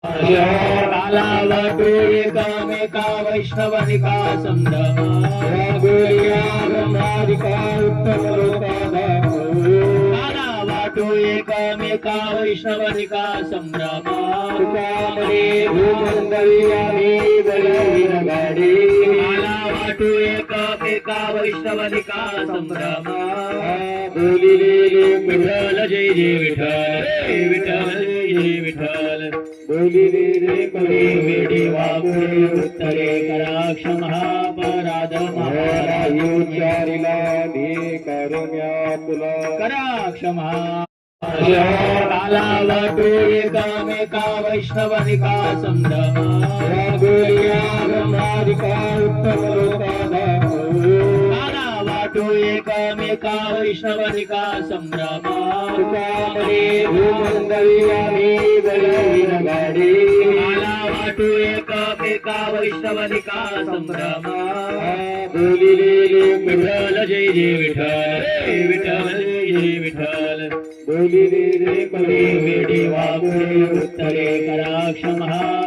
काला वाटो एकामेका वैष्णवनिका संभ्रमा राघोलिया ब्रह्मादिका उत्तम लोकाधाम काला वाटो एकामेका वैष्णवनिका संभ्रमा तुकामणे भूमंडली आणि बलवीर गाडी काला वाटो एकामेका वैष्णवनिका संभ्रमा बोलिलेले विठ्ठल जय जय विठ्ठल विठ्ठल जय जय विठ्ठल बोलिलेले पुढे वेडी वापुढे उत्तरे कराक्ष महापराध महाराज उच्चारिला मी करुम्या तुला कराक्ष महा काला वाटो एकामेका वैष्णवनिका संभ्रमा राघोलिया ब्रह्मादिका उत्तम लोकाधाम काला वाटो एकामेका वैष्णवनिका संभ्रमा तुकामणे भूमंडली आणि बलवीर गाडी काला वाटो एकामेका वैष्णवनिका संभ्रमा बोलिलेले विठ्ठल जय जय विठ्ठल विठ्ठल जय जय विठ्ठल बोलिलेले पुढे वेडी वापुढे उत्तरे कराक्ष महा